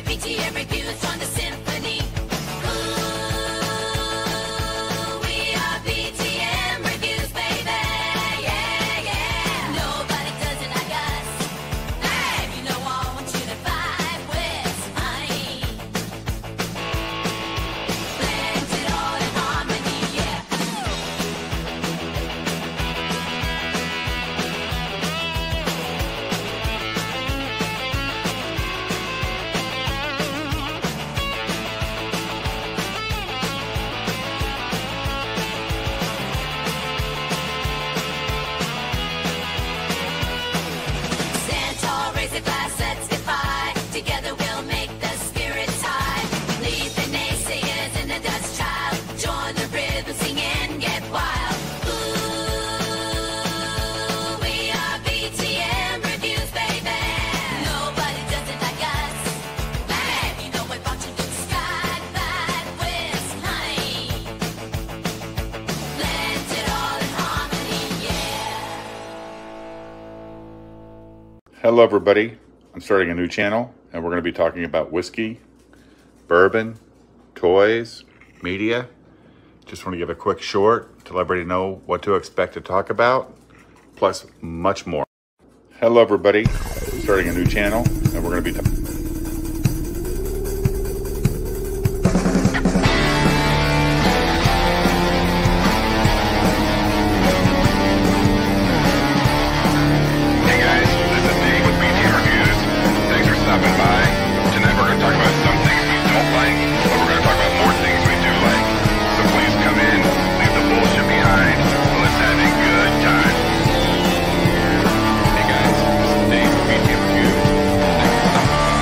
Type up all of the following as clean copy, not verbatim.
BTM Reviews from the symphony. Ooh, we are BTM Reviews, baby. Yeah, yeah. Nobody does it like us. Hey, you know I want you to vibe with honey. Blend it all in harmony, yeah. Together we'll make the spirits high. Leave the naysayers in the dust, child. Join the rhythm, sing and get wild. Ooh, we are BTM Reviews, baby. Nobody does it like us. Hey, you know we're watching the sky vibe with honey. Blend it all in harmony, yeah. Hello everybody. I'm starting a new channel and we're going to be talking about whiskey, bourbon, toys, media. Just want to give a quick short to let everybody know what to expect to talk about, plus much more. Hello everybody. I'm starting a new channel and we're going to be stopping by. Tonight we're going to talk about some things we don't like, but we're going to talk about more things we do like. So please come in, leave the bullshit behind, and let's have a good time. Hey guys, this is Dave from BTM Reviews. Thanks for stopping by.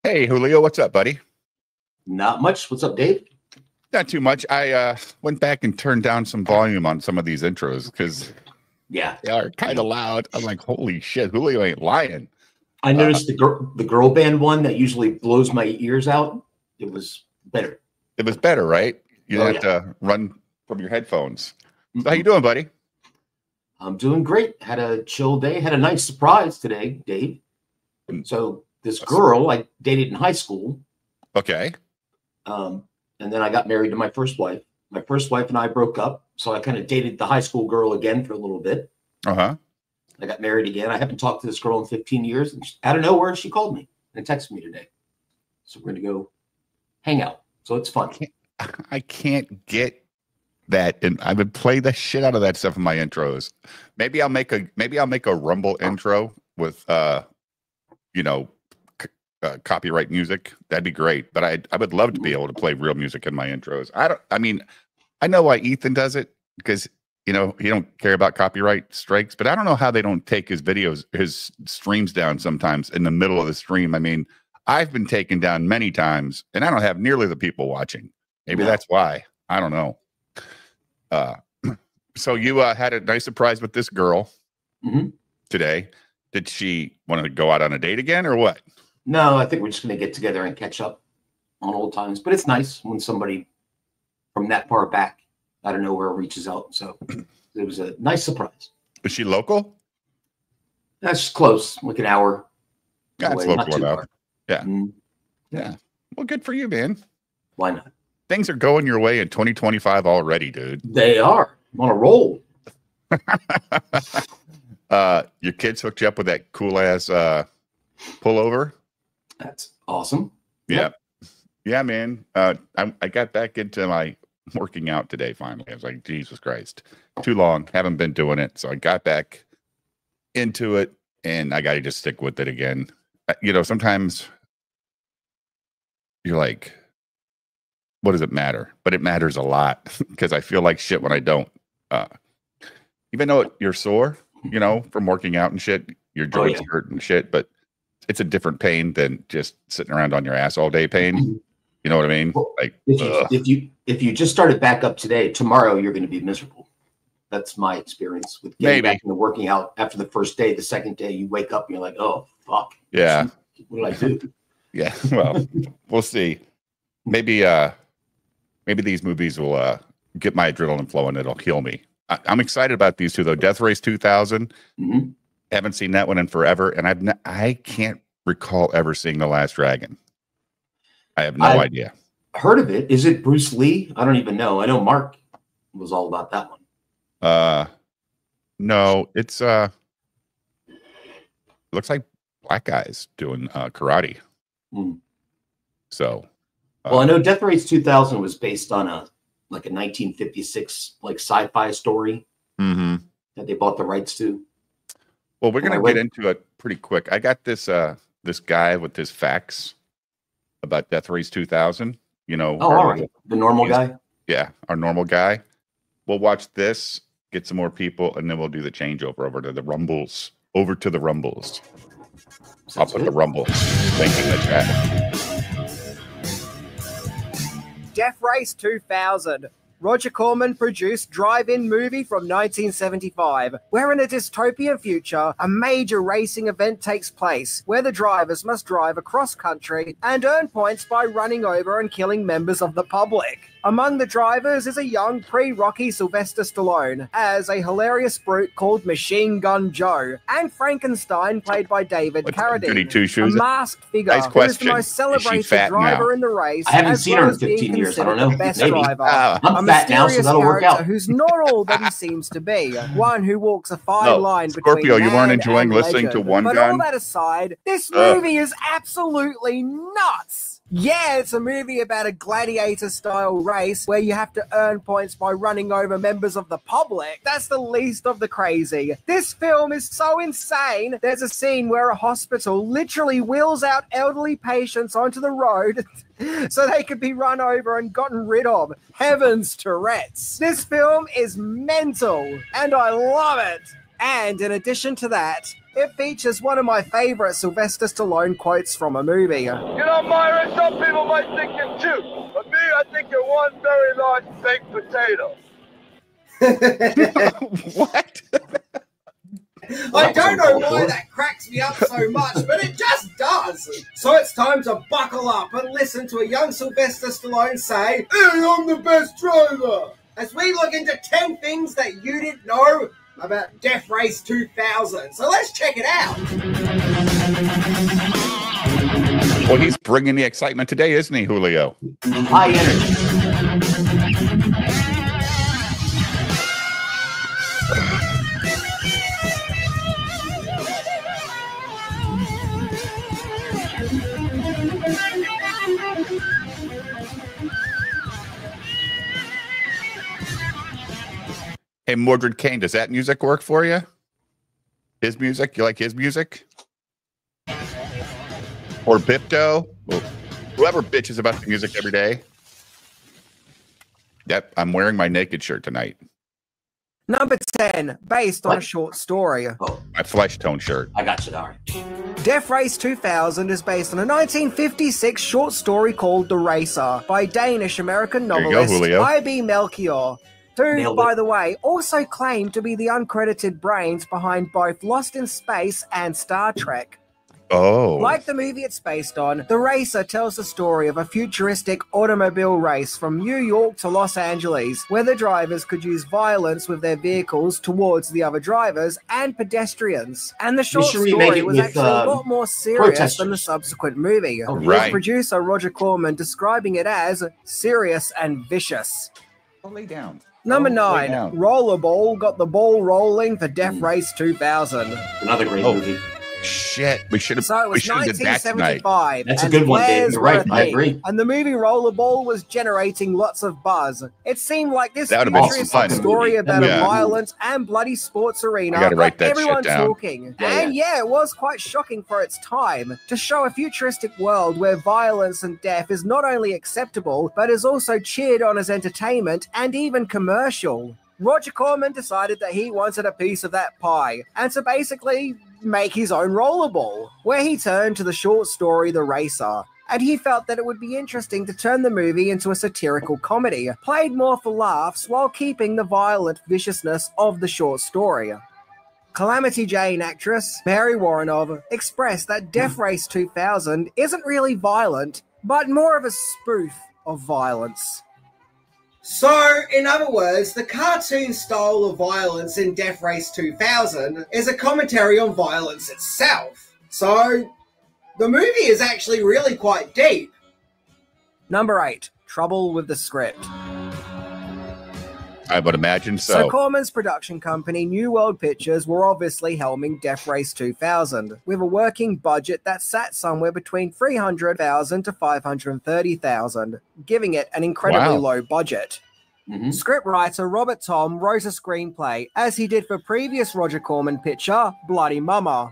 Hey, Julio, what's up, buddy? Not much. What's up, Dave? Not too much. I went back and turned down some volume on some of these intros because Yeah, they are kind of loud. I'm like, holy shit, Julio ain't lying. I noticed the girl band one that usually blows my ears out. It was better. It was better, right? You didn't have to run from your headphones. So how you doing, buddy? I'm doing great. Had a chill day. Had a nice surprise today, Dave. So this girl I dated in high school. Okay. And then I got married to my first wife. My first wife and I broke up. So I kind of dated the high school girl again for a little bit. Uh-huh. I got married again. I haven't talked to this girl in 15 years. And out of nowhere, she called me and texted me today. So we're going to go hang out. So it's fun. I can't get that, and I would play the shit out of that stuff in my intros. Maybe I'll make a Rumble intro with copyright music. That'd be great. But I would love to be able to play real music in my intros. I know why Ethan does it because he don't care about copyright strikes, but I don't know how they don't take his streams down sometimes in the middle of the stream. I mean, I've been taken down many times and I don't have nearly the people watching. Maybe that's why. I don't know. So you had a nice surprise with this girl today. Did she want to go out on a date again or what? No, I think we're just going to get together and catch up on old times. But it's nice when somebody from that far back out of nowhere reaches out. So it was a nice surprise. Is she local? That's close, like an hour. That's away, local enough. Yeah. Yeah. Well, good for you, man. Why not? Things are going your way in 2025 already, dude. They are. I'm on a roll. Your kids hooked you up with that cool ass pullover. That's awesome. Yeah. Yeah, man. I got back into my working out today finally. I was like, Jesus Christ. Too long. Haven't been doing it. So I got back into it and I got to just stick with it again. Sometimes you're like, what does it matter? But it matters a lot because I feel like shit when I don't. Even though you're sore, from working out and shit, your joints hurt and shit, but it's a different pain than just sitting around on your ass all day pain. You know what I mean? Well, like if you just started back up today, tomorrow you're going to be miserable. That's my experience with getting back into working out after the first day. The second day you wake up and you're like, oh fuck. Yeah. What did I do? Yeah. Well, we'll see. Maybe these movies will get my adrenaline flowing. It'll heal me. I'm excited about these two though. Death Race 2000. Haven't seen that one in forever, and I can't recall ever seeing The Last Dragon. I have no idea. Heard of it? Is it Bruce Lee? I don't even know. I know Mark was all about that one. No, it's looks like black guys doing karate. So, well, I know Death Race 2000 was based on a 1956 sci-fi story that they bought the rights to. Well, we're gonna get into it pretty quick. I got this this guy with his facts about Death Race 2000. All right, the normal guy. Yeah, our normal guy. We'll watch this, get some more people, and then we'll do the changeover over to the Rumbles. I'll put the Rumble link in the chat. Death Race 2000. Roger Corman produced drive-in movie from 1975, where in a dystopian future, a major racing event takes place, where the drivers must drive across country and earn points by running over and killing members of the public. Among the drivers is a young pre-Rocky Sylvester Stallone, as a hilarious brute called Machine Gun Joe, and Frankenstein, played by David Carradine, a masked figure who is the most celebrated driver in the race. I haven't seen her in 15 years. I don't know. The best Maybe. driver. I'm fat now, so that'll work out. Who's not all that he seems to be. One who walks a fine line between Scorpio, you weren't man enjoying and listening legend. to One But Gun? all that aside, this movie is absolutely nuts. Yeah, it's a movie about a gladiator-style race where you have to earn points by running over members of the public. That's the least of the crazy. This film is so insane. There's a scene where a hospital literally wheels out elderly patients onto the road so they could be run over and gotten rid of. Heavens, Tourette's. This film is mental, and I love it. And in addition to that, It features one of my favorite Sylvester Stallone quotes from a movie. You know, Myra, some people might think you're cute, but me, I think you're one very large baked potato. What? I don't know why that cracks me up so much, but it just does. So it's time to buckle up and listen to a young Sylvester Stallone say, "Hey, I'm the best driver," as we look into 10 things that you didn't know about Death Race 2000. So let's check it out. Well, he's bringing the excitement today, isn't he, Julio? High energy. Hey, Mordred Kane, does that music work for you? His music? You like his music? Or Bipto? Well, whoever bitches about the music every day. Yep, I'm wearing my naked shirt tonight. Number 10, based on a short story. Oh, My flesh tone shirt. I got you. All right. Death Race 2000 is based on a 1956 short story called The Racer by Danish-American There you go, novelist Julio. I.B. Melchior, who, Nailed by it. the way, also claimed to be the uncredited brains behind both Lost in Space and Star Trek. Oh. Like the movie it's based on, The Racer tells the story of a futuristic automobile race from New York to Los Angeles, where the drivers could use violence with their vehicles towards the other drivers and pedestrians. And the short should remake story it was with, actually a lot more serious than the protesters. subsequent movie. Oh, With right. producer Roger Corman describing it as serious and vicious. Lay down. Number Lay 9, down. Rollerball got the ball rolling for Death Race 2000. Another great Oh. movie. Shit, we should have. So it We was should have did that tonight. 1975. That's a and good one, Dave. flares You're were right. a I thing, agree. And the movie Rollerball was generating lots of buzz. It seemed like this That would've been futuristic fun. story about Yeah. a violent and bloody sports arena I gotta write got that shit everyone down. talking. Yeah, And yeah, it was quite shocking for its time to show a futuristic world where violence and death is not only acceptable, but is also cheered on as entertainment and even commercial. Roger Corman decided that he wanted a piece of that pie, and to basically make his own rollerball, where he turned to the short story The Racer. And he felt that it would be interesting to turn the movie into a satirical comedy, played more for laughs while keeping the violent viciousness of the short story. Calamity Jane actress Mary Woronov expressed that Death Race 2000 isn't really violent, but more of a spoof of violence. So, in other words, the cartoon style of violence in Death Race 2000 is a commentary on violence itself. So, the movie is actually really quite deep. Number 8, Trouble with the Script. I would imagine So so. Corman's production company, New World Pictures, were obviously helming Death Race 2000, with a working budget that sat somewhere between $300,000 to $530,000, giving it an incredibly Wow. low budget. Mhm. Scriptwriter Robert Tom wrote a screenplay, as he did for previous Roger Corman picture, Bloody Mama.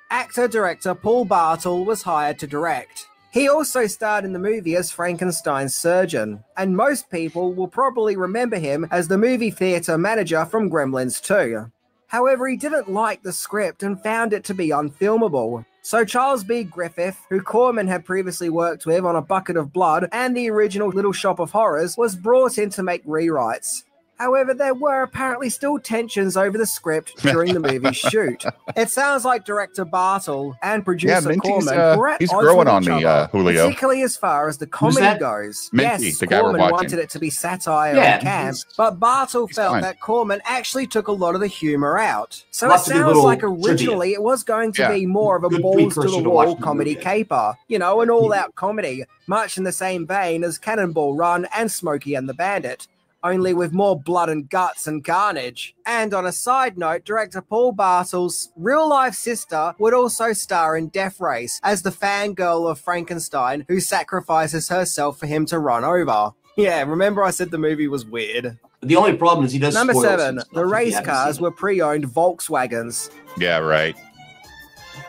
Actor-director Paul Bartle was hired to direct. He also starred in the movie as Frankenstein's surgeon, and most people will probably remember him as the movie theatre manager from Gremlins 2. However, he didn't like the script and found it to be unfilmable. So Charles B. Griffith, who Corman had previously worked with on A Bucket of Blood and the original Little Shop of Horrors, was brought in to make rewrites. However, there were apparently still tensions over the script during the movie's shoot. It sounds like director Bartle and producer Minty's, Corman were at he's odds growing with on each me, other, Julio. particularly as far as the comedy that? goes. Minty, Yes, the guy we're Corman watching. wanted it to be satire Yeah, and camp, he's- but Bartle he's felt fine. that Corman actually took a lot of the humor out. So Lots it of good sounds little like trivia. originally it was going to Yeah. be more of a Good balls to precursor the to watch wall the comedy movie. caper, you know, an all-out comedy, much in the same vein as Cannonball Run and Smokey and the Bandit, only with more blood and guts and carnage. And on a side note, director Paul Bartle's real-life sister would also star in Death Race as the fangirl of Frankenstein who sacrifices herself for him to run over. Yeah, remember I said the movie was weird? The only problem is he does Number spoil 7, some stuff the if you race haven't cars seen it. were pre-owned Volkswagens. Yeah, right.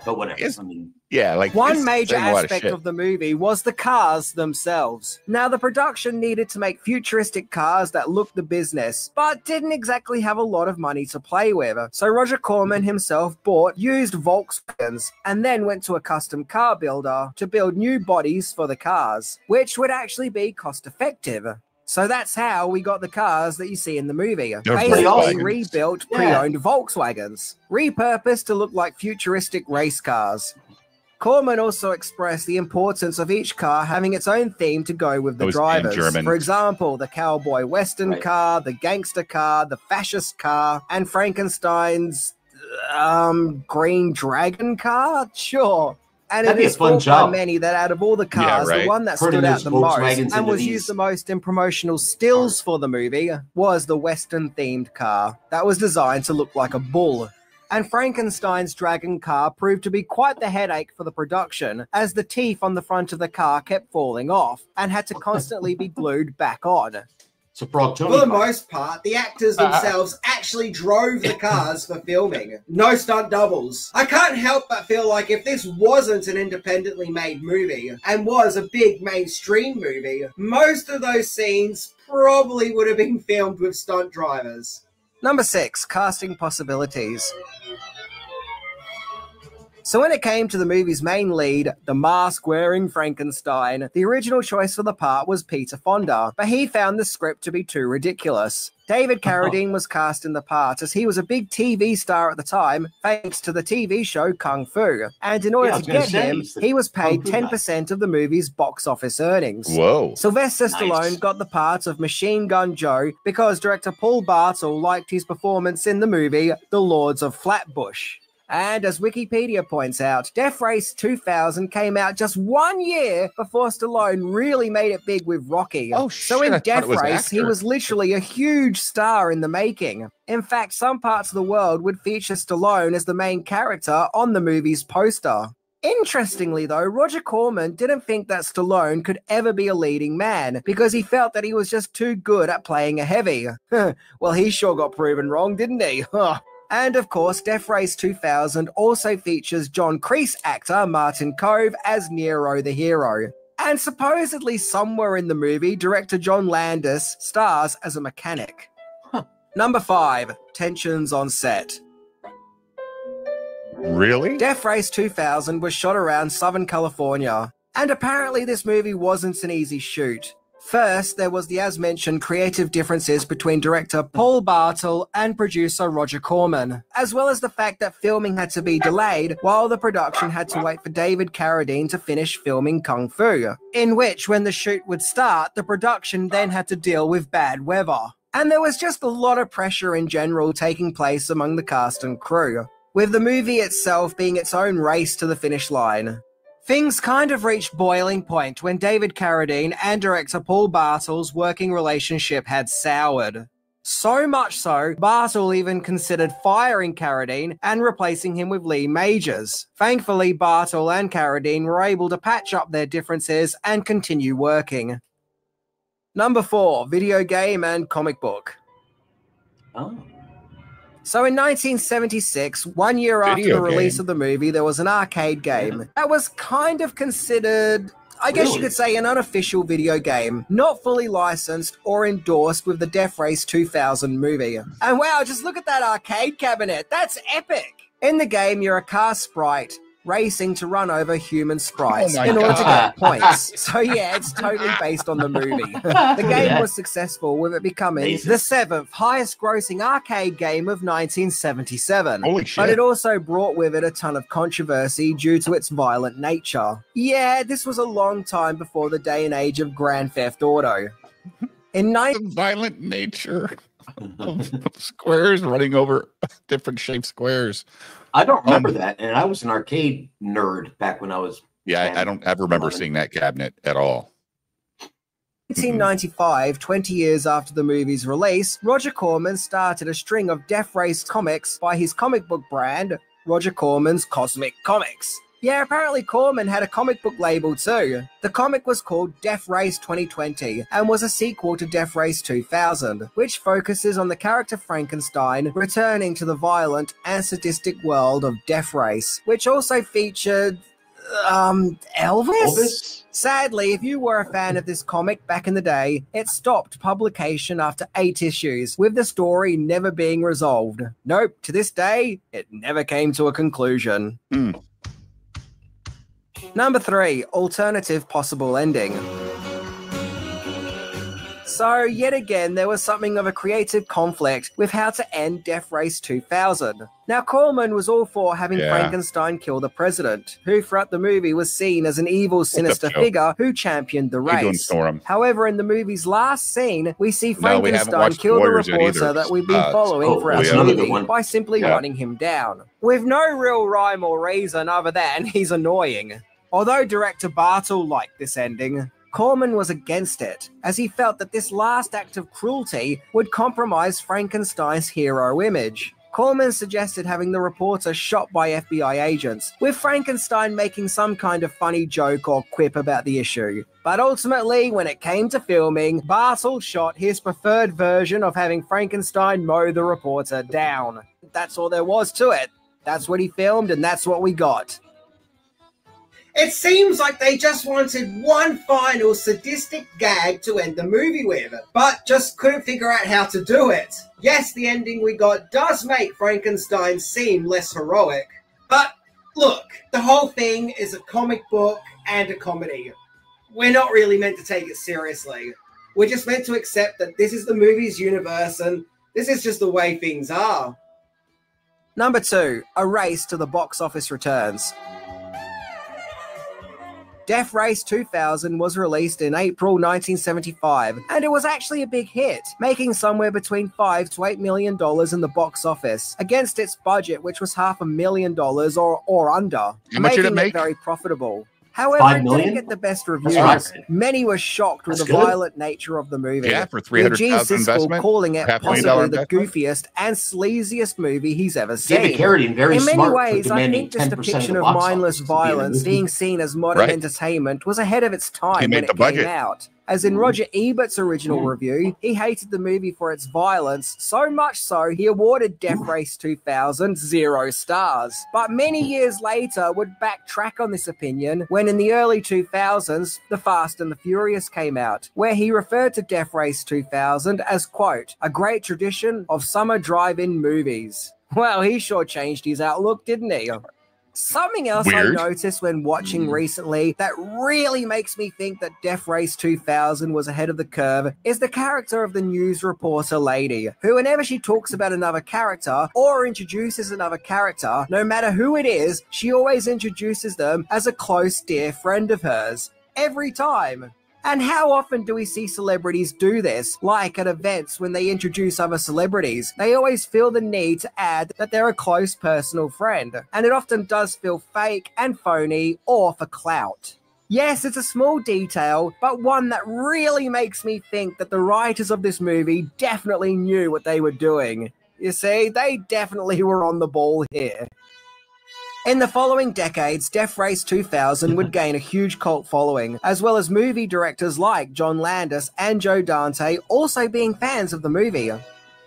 But whatever. It's- I mean, Yeah, like One it's major saying a lot of aspect shit. of the movie was the cars themselves. Now, the production needed to make futuristic cars that looked the business, but didn't exactly have a lot of money to play with. So Roger Corman himself bought used Volkswagens and then went to a custom car builder to build new bodies for the cars, which would actually be cost effective. So that's how we got the cars that you see in the movie. They're Basically Volkswagens. rebuilt Yeah. pre-owned Volkswagens, repurposed to look like futuristic race cars. Corman also expressed the importance of each car having its own theme to go with the Those damn drivers. Germans. For example, the cowboy western Right. car, the gangster car, the fascist car, and Frankenstein's green dragon car? Sure. And That'd it be a is fun thought by job. many that out of all the cars, right. the one that Turning stood out those the most Volkswagens and into was these used the most in promotional stills for the movie was the western-themed car that was designed to look like a bull. And Frankenstein's dragon car proved to be quite the headache for the production, as the teeth on the front of the car kept falling off and had to constantly be glued back on. it's a Frog Tony For the car. most part, the actors themselves actually drove the cars for filming. No stunt doubles. I can't help but feel like if this wasn't an independently made movie and was a big mainstream movie, most of those scenes probably would have been filmed with stunt drivers. Number 6, casting possibilities. So when it came to the movie's main lead, the mask-wearing Frankenstein, the original choice for the part was Peter Fonda, but he found the script to be too ridiculous. David Carradine was cast in the part as he was a big TV star at the time, thanks to the TV show Kung Fu. And in order Yeah, I to was gonna get say, him, he's the he was paid Kung Fu guy. 10% of the movie's box office earnings. Whoa. Sylvester Nice. Stallone got the part of Machine Gun Joe because director Paul Bartle liked his performance in the movie The Lords of Flatbush. And as Wikipedia points out, Death Race 2000 came out just 1 year before Stallone really made it big with Rocky. Oh, So shit, I in thought Death it was an Race, he actor. was literally a huge star in the making. In fact, some parts of the world would feature Stallone as the main character on the movie's poster. Interestingly, though, Roger Corman didn't think that Stallone could ever be a leading man because he felt that he was just too good at playing a heavy. Well, he sure got proven wrong, didn't he? And of course, Death Race 2000 also features John Kreese actor Martin Kove as Nero the Hero. And supposedly somewhere in the movie, director John Landis stars as a mechanic. Number 5, tensions on set. Really? Death Race 2000 was shot around Southern California, and apparently this movie wasn't an easy shoot. First, there was the as-mentioned creative differences between director Paul Bartle and producer Roger Corman, as well as the fact that filming had to be delayed while the production had to wait for David Carradine to finish filming Kung Fu, in which, when the shoot would start, the production then had to deal with bad weather. And there was just a lot of pressure in general taking place among the cast and crew, with the movie itself being its own race to the finish line. Things kind of reached boiling point when David Carradine and director Paul Bartle's working relationship had soured. So much so, Bartle even considered firing Carradine and replacing him with Lee Majors. Thankfully, Bartle and Carradine were able to patch up their differences and continue working. Number 4, video game and comic book. Oh. So in 1976, 1 year after Video the release game. of the movie, there was an arcade game that was kind of considered, I guess you Really? could say, an unofficial video game, not fully licensed or endorsed with the Death Race 2000 movie. And wow, just look at that arcade cabinet. That's epic. In the game, you're a car sprite racing to run over human sprites Oh my in order to God. get points. So yeah, it's totally based on the movie. The game Yeah. was successful, with it becoming Amazing. the 7th highest grossing arcade game of 1977. Holy shit. But it also brought with it a ton of controversy due to its violent nature. Yeah, this was a long time before the day and age of Grand Theft Auto. In The violent nature of squares running over different shaped squares. I don't remember that, and I was an arcade nerd back when I was. Yeah, I don't ever remember seeing that cabinet at all. 1995, 20 years after the movie's release, Roger Corman started a string of Death Race comics by his comic book brand, Roger Corman's Cosmic Comics. Yeah, apparently Corman had a comic book label too. The comic was called Death Race 2020 and was a sequel to Death Race 2000, which focuses on the character Frankenstein returning to the violent and sadistic world of Death Race, which also featured Elvis? Sadly, if you were a fan of this comic back in the day, it stopped publication after 8 issues, with the story never being resolved. Nope, to this day, it never came to a conclusion. Number 3, alternative possible ending. So, yet again, there was something of a creative conflict with how to end Death Race 2000. Now, Corman was all for having Frankenstein kill the president, who throughout the movie was seen as an evil, sinister figure who championed the race. However, in the movie's last scene, we see Frankenstein kill the reporter that we've been following throughout the movie by simply running him down, with no real rhyme or reason other than he's annoying. Although director Bartel liked this ending, Corman was against it, as he felt that this last act of cruelty would compromise Frankenstein's hero image. Corman suggested having the reporter shot by FBI agents, with Frankenstein making some kind of funny joke or quip about the issue. But ultimately, when it came to filming, Bartel shot his preferred version of having Frankenstein mow the reporter down. That's all there was to it. That's what he filmed, and that's what we got. It seems like they just wanted one final sadistic gag to end the movie with, but just couldn't figure out how to do it. Yes, the ending we got does make Frankenstein seem less heroic, but look, the whole thing is a comic book and a comedy. We're not really meant to take it seriously. We're just meant to accept that this is the movie's universe and this is just the way things are. Number 2, a race to the box office returns. Death Race 2000 was released in April 1975, and it was actually a big hit, making somewhere between $5 to $8 million in the box office, against its budget, which was $500,000 or under, making it very profitable. However, it didn't get the best reviews. Many were shocked with the violent nature of the movie. Yeah, for $300,000 investment, calling it possibly the goofiest and sleaziest movie he's ever seen. In many ways, I think this depiction of mindless violence being seen as modern entertainment was ahead of its time when it came out. As in Roger Ebert's original review, he hated the movie for its violence, so much so he awarded Death Race 2000 0 stars. But many years later would backtrack on this opinion when in the early 2000s, The Fast and the Furious came out, where he referred to Death Race 2000 as, quote, a great tradition of summer drive-in movies. Well, he sure changed his outlook, didn't he? Something else I noticed when watching recently that really makes me think that Death Race 2000 was ahead of the curve is the character of the news reporter lady, who whenever she talks about another character or introduces another character, no matter who it is, she always introduces them as a close dear friend of hers. Every time. And how often do we see celebrities do this? Like at events when they introduce other celebrities, they always feel the need to add that they're a close personal friend. And it often does feel fake and phony or for clout. Yes, it's a small detail, but one that really makes me think that the writers of this movie definitely knew what they were doing. You see, they definitely were on the ball here. In the following decades, Death Race 2000 would gain a huge cult following, as well as movie directors like John Landis and Joe Dante also being fans of the movie.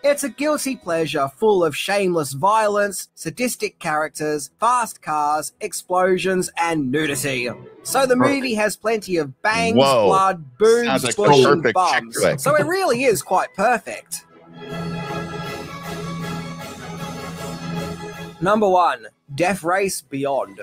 It's a guilty pleasure full of shameless violence, sadistic characters, fast cars, explosions, and nudity. So the movie has plenty of bangs, blood, boobs, bush, and bums. So it really is quite perfect. Number 1. Death Race Beyond.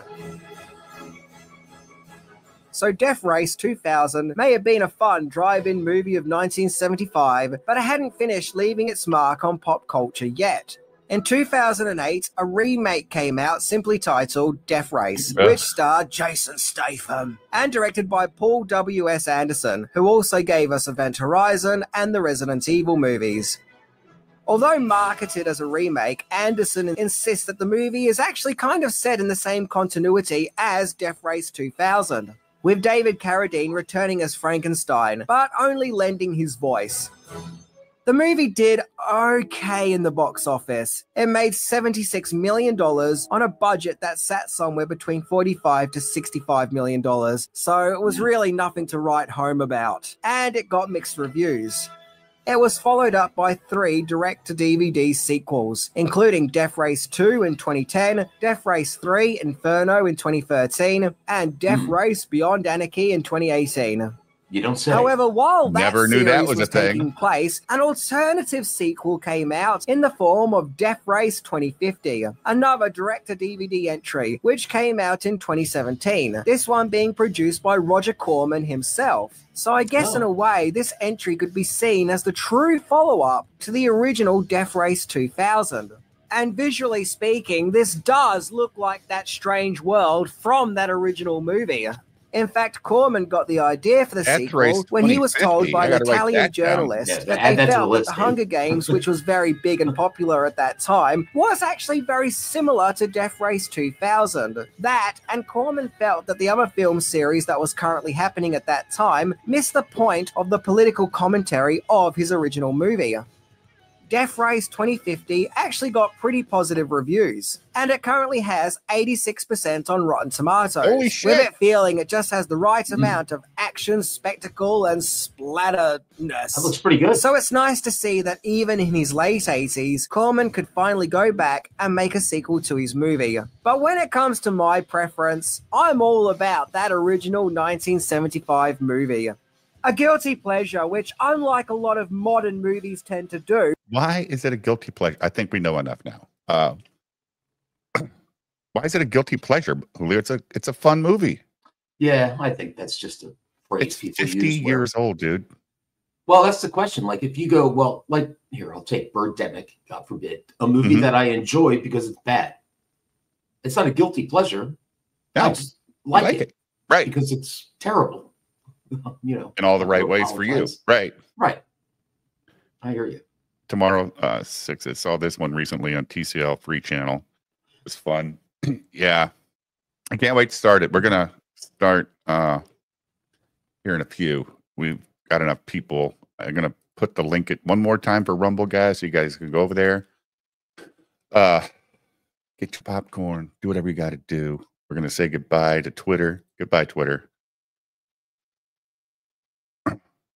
So Death Race 2000 may have been a fun drive-in movie of 1975, but it hadn't finished leaving its mark on pop culture yet. In 2008, a remake came out simply titled Death Race, which starred Jason Statham, and directed by Paul W.S. Anderson, who also gave us Event Horizon and the Resident Evil movies. Although marketed as a remake, Anderson insists that the movie is actually kind of set in the same continuity as Death Race 2000, with David Carradine returning as Frankenstein, but only lending his voice. The movie did okay in the box office. It made $76 million on a budget that sat somewhere between $45 to $65 million, so it was really nothing to write home about. And it got mixed reviews. It was followed up by 3 direct-to-DVD sequels, including Death Race 2 in 2010, Death Race 3 Inferno in 2013, and Death Race Beyond Anarchy in 2018. You don't say. However, while that Never knew series that was a taking thing. place, an alternative sequel came out in the form of Death Race 2050, another direct-to-DVD entry, which came out in 2017, this one being produced by Roger Corman himself. So I guess in a way, this entry could be seen as the true follow-up to the original Death Race 2000. And visually speaking, this does look like that strange world from that original movie. In fact, Corman got the idea for the sequel when he was told by an Italian journalist that they felt that the Hunger Games, which was very big and popular at that time, was actually very similar to Death Race 2000. That, and Corman felt that the other film series that was currently happening at that time missed the point of the political commentary of his original movie. Death Race 2050 actually got pretty positive reviews, and it currently has 86% on Rotten Tomatoes, Holy shit. with it feeling it just has the right amount of action, spectacle, and splatterness. That looks pretty good. So it's nice to see that even in his late 80s, Corman could finally go back and make a sequel to his movie. But when it comes to my preference, I'm all about that original 1975 movie. A guilty pleasure, which unlike a lot of modern movies tend to do. Why is it a guilty pleasure? I think we know enough now. Why is it a guilty pleasure, Julio? It's a fun movie. Yeah, I think that's just a phrase It's people 50 use years old, dude. Well, that's the question. Like, if you go, well, like, here, I'll take Birdemic, God forbid, a movie that I enjoyed because it's bad. It's not a guilty pleasure. No, I just like it. Right. Because it's terrible. You know, In all the right ways for you. Right. Right. I hear you. Tomorrow, 6. I saw this one recently on TCL Free Channel. It was fun. Yeah. I can't wait to start it. We're going to start here in a few. We've got enough people. I'm going to put the link one more time for Rumble, guys, so you guys can go over there. Get your popcorn. Do whatever you got to do. We're going to say goodbye to Twitter. Goodbye, Twitter.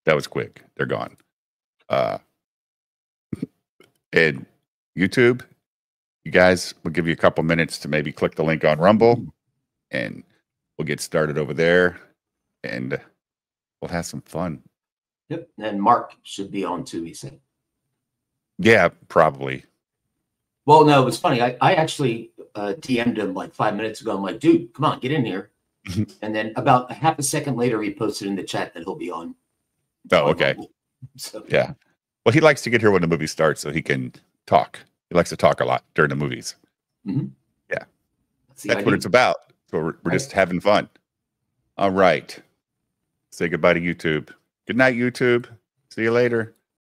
That was quick. They're gone. And YouTube, you guys, we'll give you a couple minutes to maybe click the link on Rumble, and we'll get started over there, and we'll have some fun. Yep. And Mark should be on too, he said. Yeah, probably. Well, no, it was funny. I actually DM'd him like 5 minutes ago. I'm like, dude, come on, get in here. And then about a half a second later, he posted in the chat that he'll be on. Oh, okay. So, yeah. Well, he likes to get here when the movie starts so he can talk. He likes to talk a lot during the movies. Mm-hmm. Yeah. That's what it's about. So we're just having fun. All right. Say goodbye to YouTube. Good night, YouTube. See you later.